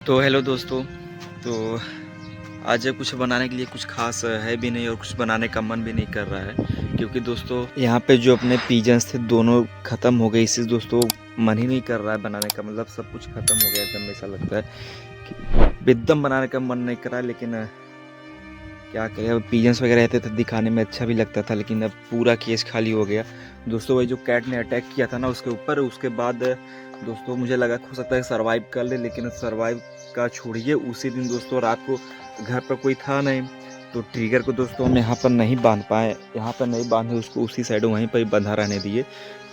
तो हेलो दोस्तों। तो आज कुछ बनाने के लिए कुछ खास है भी नहीं और कुछ बनाने का मन भी नहीं कर रहा है, क्योंकि दोस्तों यहाँ पे जो अपने पिजन्स थे दोनों ख़त्म हो गए। इससे दोस्तों मन ही नहीं कर रहा है बनाने का, मतलब सब कुछ ख़त्म हो गया एकदम। ऐसा लगता है कि एकदम बनाने का मन नहीं कर रहा है, लेकिन क्या करें। अब पिजन्स वगैरह रहते थे दिखाने में अच्छा भी लगता था, लेकिन अब पूरा केस खाली हो गया दोस्तों। वही जो कैट ने अटैक किया था ना उसके ऊपर, उसके बाद दोस्तों मुझे लगा हो सकता है सर्वाइव कर ले, लेकिन सर्वाइव का छोड़िए, उसी दिन दोस्तों रात को घर पर कोई था नहीं, तो ट्रिगर को दोस्तों हम यहाँ पर नहीं बांध पाए। यहाँ पर नहीं बांधे उसको, उसी साइड वहीं पर ही बंधा रहने दिए।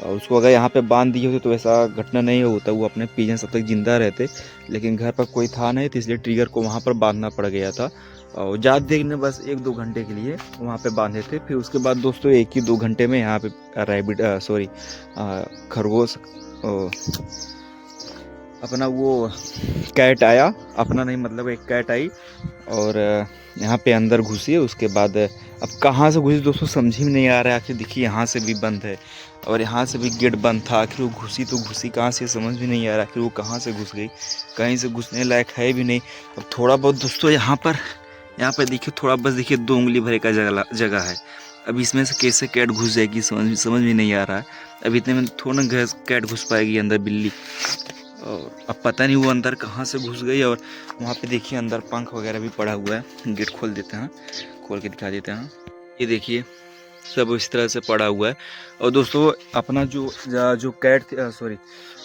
और उसको अगर यहाँ पे बांध दिए होते तो ऐसा घटना नहीं होता, वो अपने पिजन सब तक जिंदा रहते। लेकिन घर पर कोई था नहीं, तो इसलिए ट्रिगर को वहाँ पर बांधना पड़ गया था। और ज़्यादा देर ने बस 1-2 घंटे के लिए वहाँ पे बांधे थे। फिर उसके बाद दोस्तों 1 ही 2 घंटे में यहाँ पे रैबिट खरगोश अपना वो कैट आया, अपना नहीं मतलब एक कैट आई और यहाँ पे अंदर घुसी है। उसके बाद अब कहाँ से घुसी दोस्तों समझ ही नहीं आ रहा है। आखिर देखिए यहाँ से भी बंद है और यहाँ से भी गेट बंद था। आखिर वो घुसी तो घुसी कहाँ से समझ भी नहीं आ रहा। आखिर वो कहाँ से घुस गई, कहीं से घुसने लायक है भी नहीं। अब थोड़ा बहुत दोस्तों यहाँ पर देखिए, थोड़ा बस देखिए 2 उंगली भरे का जगह है। अब इसमें से कैसे कैट घुस जाएगी समझ में नहीं आ रहा है। अब इतने में थोड़ा ना कैट घुस पाएगी अंदर, बिल्ली। और अब पता नहीं वो अंदर कहाँ से घुस गई। और वहाँ पे देखिए अंदर पंख वगैरह भी पड़ा हुआ है। गेट खोल देते हैं, खोल के दिखा देते हैं। ये देखिए सब इस तरह से पड़ा हुआ है। और दोस्तों अपना जो कैट थी, सॉरी,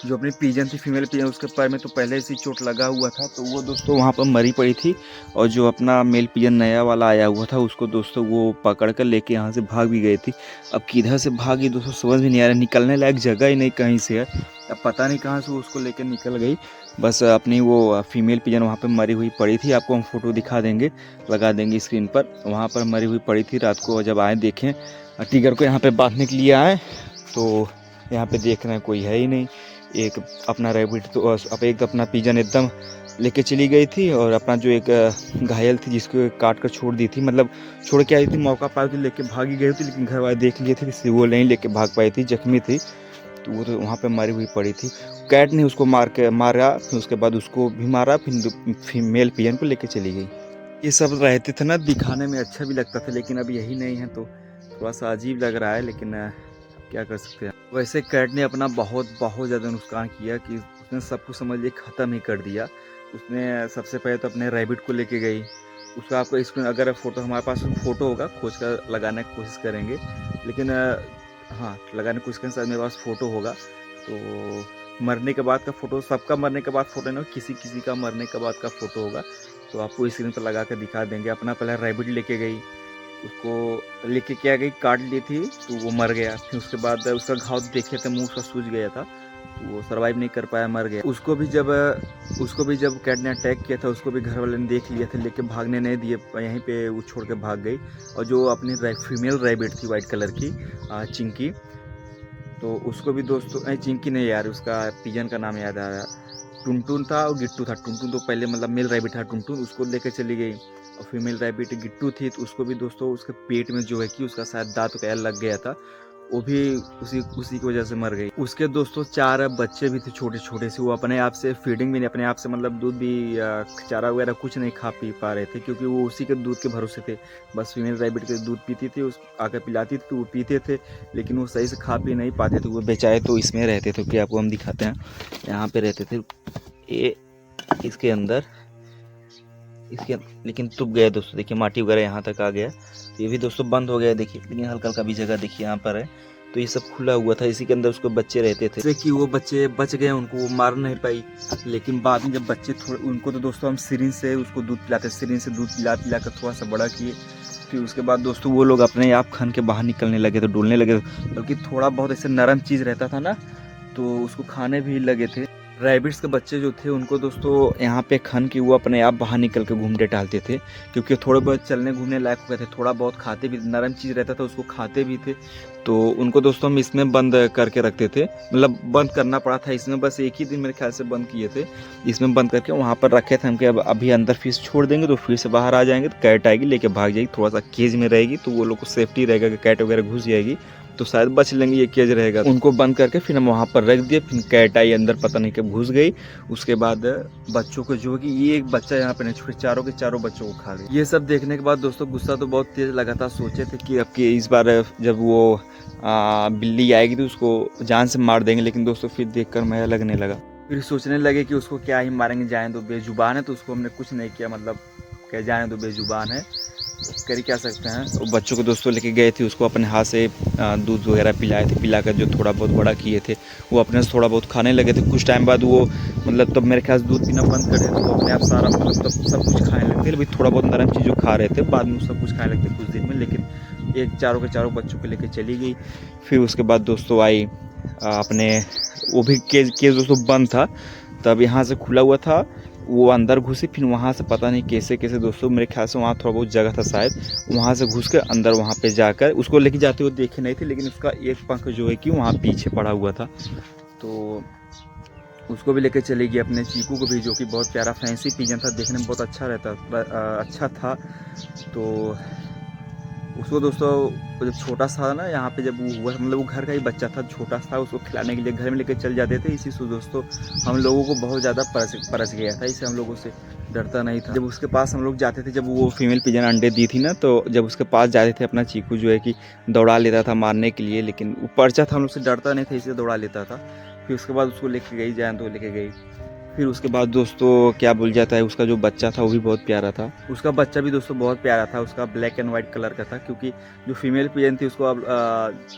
जो अपनी पिजन थी, फीमेल पिजन, उसके पैर में तो पहले से चोट लगा हुआ था, तो वो दोस्तों वहाँ पर मरी पड़ी थी। और जो अपना मेल पिजन नया वाला आया हुआ था, उसको दोस्तों वो पकड़ कर लेके यहाँ से भाग भी गई थी। अब किधर से भागी दोस्तों समझ भी नहीं आ रहा, निकलने लायक जगह ही नहीं कहीं से है। अब पता नहीं कहाँ से उसको लेकर निकल गई। बस अपनी वो फीमेल पिजन वहाँ पे मरी हुई पड़ी थी। आपको हम फोटो दिखा देंगे, लगा देंगे स्क्रीन पर। वहाँ पर मरी हुई पड़ी थी। रात को जब आए देखें टिगर को यहाँ पे बांधने के लिए आए, तो यहाँ पे देख रहे हैं कोई है ही नहीं। एक अपना रैबिट तो अब एक अपना पिजन एकदम लेके चली गई थी, और अपना जो एक घायल थी जिसको काट कर छोड़ दी थी, मतलब छोड़ के आई थी, मौका पाई थी लेके भागी गई थी, लेकिन घर वाले देख लिए थे इसलिए वो नहीं लेके भाग पाई थी, जख्मी थी, तो वो तो वहाँ पे मरी हुई पड़ी थी। कैट ने उसको मारा, फिर उसके बाद उसको भी मारा, फिर फीमेल पिजन को लेके चली गई। ये सब रहते थे ना, दिखाने में अच्छा भी लगता था, लेकिन अब यही नहीं है तो थोड़ा सा अजीब लग रहा है, लेकिन क्या कर सकते हैं। वैसे कैट ने अपना बहुत ज़्यादा नुकसान किया कि उसने सब कुछ समझ लिए ख़त्म ही कर दिया। उसने सबसे पहले तो अपने रैबिट को लेके गई। उसका आपको इसमें अगर फ़ोटो हमारे पास फ़ोटो होगा, खोज कर लगाने की कोशिश करेंगे, लेकिन हाँ लगाने की कोशिश करें, शायद मेरे पास फ़ोटो होगा। तो मरने के बाद का फ़ोटो, सबका मरने के बाद फ़ोटो नहीं, किसी का मरने के बाद का फ़ोटो होगा, तो आपको स्क्रीन पर लगा कर दिखा देंगे। अपना पहले रैबिट लेके गई, उसको लेके क्या गई, काट ली थी तो वो मर गया। फिर उसके बाद उसका घाव देखे थे, मुंह उसका सूज गया था, तो वो सर्वाइव नहीं कर पाया, मर गया। उसको भी जब कैट ने अटैक किया था, उसको भी घर वाले ने देख लिया था, लेके भागने नहीं दिए, यहीं पे वो छोड़ के भाग गई। और जो अपनी फीमेल रैबिट थी वाइट कलर की, चिंकी, तो उसको भी दोस्तों, चिंकी नहीं यार, उसका पिजन का नाम याद आ रहा, टुनटुन था और गिट्टू था। टुनटुन तो पहले मतलब मेल रैबिट था टुनटुन, उसको लेकर चली गई। और फीमेल रैबिट गिट्टू थी, तो उसको भी दोस्तों उसके पेट में जो है कि उसका शायद दांत वगैरह लग गया था, वो भी उसी की वजह से मर गई। उसके दोस्तों 4 बच्चे भी थे छोटे छोटे से। वो अपने आप से फीडिंग भी नहीं, अपने आप से मतलब दूध भी, चारा वगैरह कुछ नहीं खा पी पा रहे थे, क्योंकि वो उसी के दूध के भरोसे थे। बस फीमेल रैबिट के दूध पीती थी, उस आकर पिलाती थी तो वो पीते थे, लेकिन वो सही से खा पी नहीं पाते थे। वो बेचारे तो इसमें रहते थे कि आपको हम दिखाते हैं, यहाँ पे रहते थे ये इसके अंदर, लेकिन तुब गया दोस्तों। देखिए माटी वगैरह यहाँ तक आ गया, तो ये भी दोस्तों बंद हो गया। देखिए लेकिन हल्का हल्का भी जगह देखिए यहाँ पर है, तो ये सब खुला हुआ था, इसी के अंदर उसको बच्चे रहते थे। जैसे कि वो बच्चे बच गए, उनको वो मार नहीं पाई, लेकिन बाद में जब बच्चे थोड़े, उनको तो दोस्तों हम सिरिंज से उसको दूध पिलाते, सिरिंज से दूध पिला कर थोड़ा सा बड़ा किए। फिर उसके बाद दोस्तों वो लोग अपने आप खन के बाहर निकलने लगे थे, डोलने लगे थे, बल्कि थोड़ा बहुत ऐसे नरम चीज़ रहता था ना, तो उसको खाने भी लगे थे। रैबिट्स के बच्चे जो थे उनको दोस्तों यहाँ पे खन के वो अपने आप बाहर निकल के घूमते टहलते थे, क्योंकि थोड़े बहुत चलने घूमने लायक हो गए थे, थोड़ा बहुत खाते भी, नरम चीज़ रहता था उसको खाते भी थे। तो उनको दोस्तों हम इसमें बंद करके रखते थे, मतलब बंद करना पड़ा था इसमें, बस एक ही दिन मेरे ख्याल से बंद किए थे, इसमें बंद करके वहाँ पर रखे थे हम कि अब अभी अंदर फिर छोड़ देंगे तो फिर से बाहर आ जाएंगे, तो कैट आएगी लेके भाग जाएगी, थोड़ा सा केज में रहेगी, तो वो लोग को सेफ्टी रहेगा कि कैट वगैरह घुस जाएगी तो शायद बच लेंगे, ये केज रहेगा। उनको बंद करके फिर हम वहाँ पर रख दिए। फिर कैट आई अंदर, पता नहीं कब घुस गई। उसके बाद बच्चों को जो कि ये एक बच्चा यहाँ पे नहीं छोड़े, चारों के चारों बच्चों को खा गई। ये सब देखने के बाद दोस्तों गुस्सा तो बहुत तेज लगा था। सोचे थे कि अब की इस बार जब वो बिल्ली आएगी तो उसको जान से मार देंगे, लेकिन दोस्तों फिर देखकर मजा लगने लगा। फिर सोचने लगे कि उसको क्या ही मारेंगे, जाए तो बेजुबान है। तो उसको हमने कुछ नहीं किया, मतलब क्या जाने तो बेजुबान है, कर क्या सकते हैं। वो बच्चों को दोस्तों लेके गए थे, उसको अपने हाथ से दूध वगैरह पिलाए थे। पिलाकर जो थोड़ा बहुत बड़ा किए थे, वो अपने से थोड़ा बहुत खाने लगे थे। कुछ टाइम बाद वो मतलब तब मेरे ख्याल से दूध पीना बंद करे, तो वो अपने आप सारा मतलब तब सब कुछ खाने लगते थे। अभी थोड़ा बहुत नरम चीज़ खा रहे थे, बाद में सब कुछ खाने लगते कुछ दिन में। लेकिन एक चारों के चारों बच्चों को लेकर चली गई। फिर उसके बाद दोस्तों आई अपने, वो भी केज दोस्तों बंद था, तब यहाँ से खुला हुआ था, वो अंदर घुसी। फिर वहाँ से पता नहीं कैसे कैसे दोस्तों, मेरे ख्याल से वहाँ थोड़ा बहुत जगह था शायद, वहाँ से घुस के अंदर वहाँ पे जाकर उसको लेके जाते हुए देखे नहीं थे। लेकिन उसका एक पंख जो है कि वहाँ पीछे पड़ा हुआ था, तो उसको भी लेके चली गई। अपने चीकू को भी, जो कि बहुत प्यारा फैंसी पिजन था, देखने में बहुत अच्छा था। तो उसको दोस्तों जब छोटा सा ना, यहाँ पे जब वो हुआ, मतलब वो घर का ही बच्चा था, छोटा सा, उसको खिलाने के लिए घर में लेकर चल जाते थे। इसी से दोस्तों हम लोगों को बहुत ज़्यादा परस गया था, इसे हम लोगों से डरता नहीं था। जब उसके पास हम लोग जाते थे, जब वो फीमेल पिजन अंडे दी थी ना, तो जब उसके पास जाते थे, अपना चीकू जो है कि दौड़ा लेता था मारने के लिए। लेकिन वो पर्चा था, हम लोग से डरता नहीं था, इसे दौड़ा लेता था। फिर उसके बाद उसको लेके गई, जान तो लेके गई। फिर उसके बाद दोस्तों क्या बोल जाता है, उसका जो बच्चा था वो भी बहुत प्यारा था। उसका बच्चा भी दोस्तों बहुत प्यारा था, उसका ब्लैक एंड वाइट कलर का था। क्योंकि जो फीमेल पिजन थी उसको अब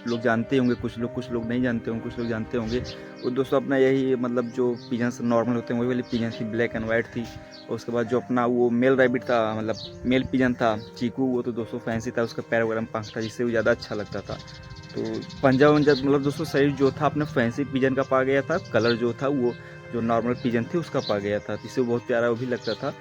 लोग जानते होंगे, कुछ लोग नहीं जानते होंगे, कुछ लोग जानते होंगे। वो दोस्तों अपना यही मतलब जो पिजन नॉर्मल होते हैं वही वाली पिजन थी, ब्लैक एंड वाइट थी। और उसके बाद जो अपना वो मेल रैबिट था, मतलब मेल पिजन था चीकू, वो तो दोस्तों फैंसी था, उसका पैर वगैरह में पंख था, जिससे वो ज़्यादा अच्छा लगता था। तो पंजा वंजा मतलब दोस्तों शरीर जो था अपने फैंसी पिजन का पा गया था, कलर जो था वो जो नॉर्मल पिजन थी उसका पा गया था, जिससे बहुत प्यारा वो भी लगता था।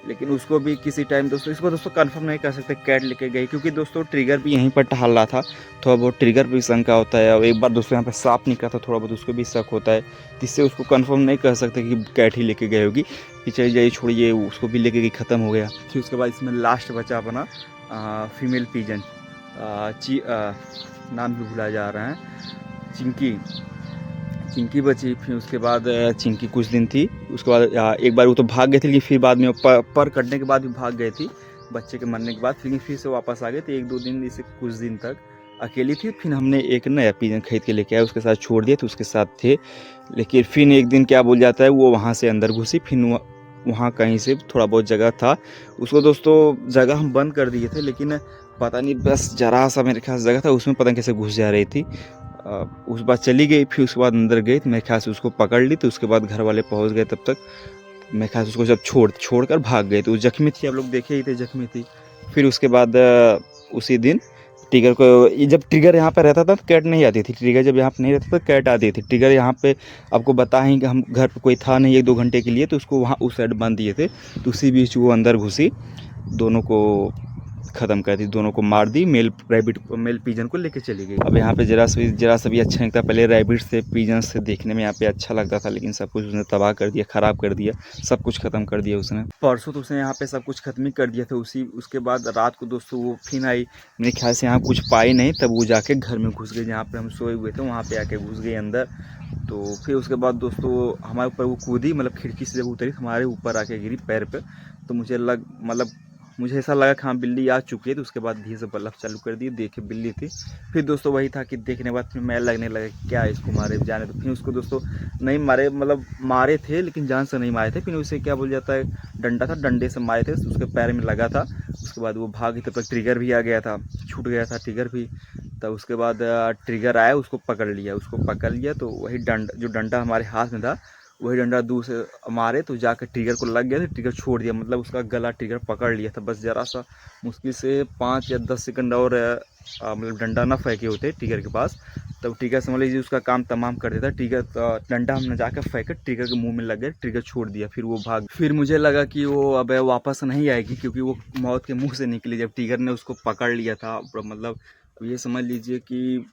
लेकिन उसको भी किसी टाइम दोस्तों, इसको दोस्तों कंफर्म नहीं कर सकते कैट लेके गई, क्योंकि दोस्तों ट्रिगर भी यहीं पर टहल रहा था। थोड़ा बहुत ट्रिगर भी शंका होता है, और एक बार दोस्तों यहाँ पे सांप निकला था, थोड़ा बहुत उसको भी शक होता है, जिससे उसको कंफर्म नहीं कर सकते कि कैट ही लेके गई होगी। कि चलिए जाइए छोड़िए, उसको भी लेके गई, ख़त्म हो गया। फिर उसके बाद इसमें लास्ट बचा अपना फीमेल पिजन, नाम भी भुला जा रहा है, चिंकी बची। फिर उसके बाद चिंकी कुछ दिन थी, उसके बाद एक बार वो तो भाग गए थे, लेकिन फिर बाद में पर कटने के बाद भी भाग गई थी, बच्चे के मरने के बाद। फिर से वापस आ गए थे, एक दो दिन इसे कुछ दिन तक अकेली थी। फिर हमने एक नया पिजन खरीद के लेके आए, उसके साथ छोड़ दिए तो उसके साथ थे। लेकिन फिर एक दिन क्या बोल जाता है, वो वहाँ से अंदर घुसी। फिर वहाँ कहीं से थोड़ा बहुत जगह था, उसको दोस्तों जगह हम बंद कर दिए थे, लेकिन पता नहीं बस जरा सा मेरे ख्याल जगह था, उसमें पता नहीं कैसे घुस जा रही थी। उस बार चली गई। फिर उसके बाद अंदर गई तो मेरे ख्याल से उसको पकड़ ली, तो उसके बाद घर वाले पहुंच गए। तब तक मेरे ख्याल से उसको जब छोड़कर भाग गए, तो जख्मी थी, आप लोग देखे ही थे, जख्मी थी। फिर उसके बाद उसी दिन टिगर को, जब टिगर यहाँ पे रहता था तो कैट नहीं आती थी, टिगर जब यहाँ पे नहीं रहता था कैट आती थी। टिगर यहाँ पे आपको बताएं कि हम घर पे कोई था नहीं 1-2 घंटे के लिए, तो उसको वहाँ उस साइड बांध दिए थे। तो उसी बीच वो अंदर घुसी, दोनों को ख़त्म कर दी, दोनों को मार दी। मेल पिजन को लेके चली गई। अब यहाँ पे जरा सा भी अच्छा नहीं था। पहले रैबिट से पिजन से देखने में यहाँ पे अच्छा लगता था, लेकिन सब कुछ उसने तबाह कर दिया, ख़राब कर दिया, सब कुछ ख़त्म कर दिया उसने। परसों तो उसने यहाँ पे सब कुछ ख़त्म ही कर दिया था। उसके बाद रात को दोस्तों वो फिर आई, मेरे ख्याल से यहाँ कुछ पाई नहीं, तब वो जाके घर में घुस गई, जहाँ पर हम सोए हुए थे वहाँ पर आके घुस गई अंदर। तो फिर उसके बाद दोस्तों हमारे ऊपर वो कूदी, मतलब खिड़की से जब उतरी हमारे ऊपर आके गिरी पैर पे। तो मुझे ऐसा लगा कि हाँ बिल्ली आ चुकी है। तो उसके बाद धीरे से बल्ब चालू कर दिए, देखे बिल्ली थी। फिर दोस्तों वही था कि देखने के बाद फिर मैं लगने लगा क्या इसको मारे जाने। तो फिर उसको दोस्तों नहीं मारे, मतलब मारे थे लेकिन जान से नहीं मारे थे। फिर उसे क्या बोल जाता है, डंडा था, डंडे से मारे थे, उसके पैर में लगा था। उसके बाद वो भागी, तब तक ट्रिगर भी आ गया था, छूट गया था ट्रिगर भी। तब उसके बाद ट्रिगर आया, उसको पकड़ लिया। तो वही जो डंडा हमारे हाथ में था, वही डंडा दूर से मारे तो जाकर ट्रिगर को लग गया था, ट्रिगर छोड़ दिया, मतलब उसका गला ट्रिगर पकड़ लिया था। बस ज़रा सा मुश्किल से 5 या 10 सेकंड और मतलब डंडा ना फेंके होते ट्रिगर के पास, तब ट्रिगर समझ लीजिए उसका काम तमाम कर देता। ट्रिगर डंडा हमने जाकर फेंके, ट्रिगर के मुंह में लग गया, ट्रिगर छोड़ दिया, फिर वो भाग। फिर मुझे लगा कि वो अब वापस नहीं आएगी, क्योंकि वो मौत के मुँह से निकली जब ट्रिगर ने उसको पकड़ लिया था। मतलब ये समझ लीजिए कि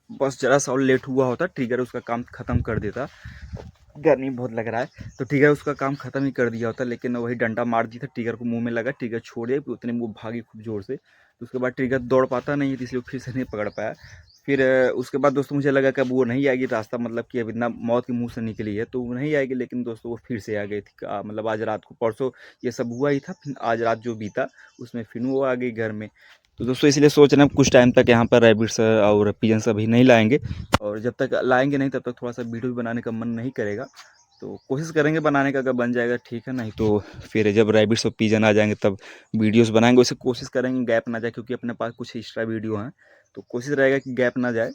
बस ज़रा सा और लेट हुआ होता, ट्रिगर उसका काम ख़त्म कर देता। गर्मी बहुत लग रहा है, तो ट्रिगर उसका काम ख़त्म ही कर दिया होता। लेकिन वही डंडा मार दिया था, ट्रिगर को मुंह में लगा, ट्रिगर छोड़ दिया, उतने में वो भागी खूब ज़ोर से। तो उसके बाद ट्रिगर दौड़ पाता नहीं है, इसलिए फिर से नहीं पकड़ पाया। फिर उसके बाद दोस्तों मुझे लगा कि अब वो नहीं आएगी, रास्ता मतलब कि अब इतना मौत के मुंह से निकली है तो वो नहीं आएगी, लेकिन दोस्तों वो फिर से आ गई थी। मतलब आज रात को, परसों ये सब हुआ ही था, फिर आज रात जो बीता उसमें फिर वो आ गई घर में। तो दोस्तों इसलिए सोच रहे हैं कुछ टाइम तक यहाँ पर रैबिट्स और पिजन्स अभी नहीं लाएंगे, और जब तक लाएंगे नहीं तब तक थोड़ा सा वीडियो भी बनाने का मन नहीं करेगा। तो कोशिश करेंगे बनाने का, अगर बन जाएगा ठीक है, नहीं तो फिर जब रैबिट्स और पिजन आ जाएंगे तब वीडियोस बनाएंगे। वैसे कोशिश करेंगे गैप ना जाए, क्योंकि अपने पास कुछ एक्स्ट्रा वीडियो हैं, तो कोशिश रहेगा कि गैप ना जाए।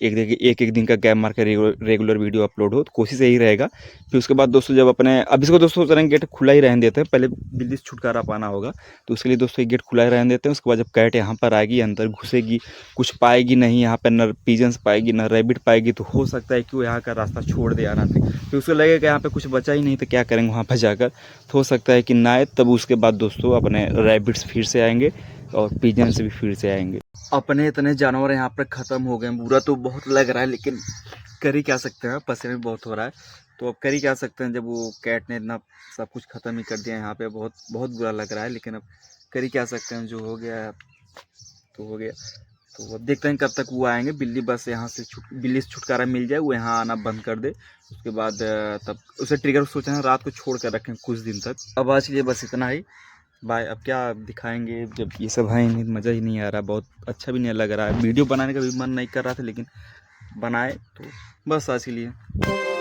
एक दिन का गैप मार के रेगुलर वीडियो अपलोड हो, तो कोशिश यही रहेगा। फिर उसके बाद दोस्तों जब अपने, अब इसको दोस्तों सोच रहे हैं गेट खुला ही रहने देते हैं, पहले बिल्ली से छुटकारा पाना होगा, तो उसके लिए दोस्तों ये गेट खुला ही रहने देते हैं। उसके बाद जब कैट यहाँ पर आएगी, अंदर घुसेगी, कुछ पाएगी नहीं यहाँ पर, न पिजन्स पाएगी न रैबिट पाएगी, तो हो सकता है कि वो यहाँ का रास्ता छोड़ दे आना से। फिर उसको लगेगा कि यहाँ पे कुछ बचा ही नहीं, तो क्या करेंगे वहाँ पर जाकर, तो हो सकता है कि ना आए। तब उसके बाद दोस्तों अपने रैबिट्स फिर से आएंगे और पिजन्स भी फिर से आएंगे। अपने इतने जानवर यहाँ पर ख़त्म हो गए, बुरा तो बहुत लग रहा है, लेकिन कर ही क्या सकते हैं, पसीने भी बहुत हो रहा है, तो अब कर ही क्या सकते हैं। जब वो कैट ने इतना सब कुछ ख़त्म ही कर दिया यहाँ पे, बहुत बहुत बुरा लग रहा है, लेकिन अब कर ही क्या सकते हैं, जो हो गया तो हो गया। तो अब देखते हैं कब तक वो आएंगे। बिल्ली बस यहाँ से बिल्ली से छुटकारा मिल जाए, वो यहाँ आना बंद कर दे, उसके बाद तब उसे ट्रिगर सोचा है रात को छोड़ कर रखें कुछ दिन तक। अब आज के लिए बस इतना ही, बाय। अब क्या दिखाएंगे जब ये सब है ही नहीं, मज़ा ही नहीं आ रहा, बहुत अच्छा भी नहीं लग रहा है, वीडियो बनाने का भी मन नहीं कर रहा था, लेकिन बनाए तो बस आज के लिए।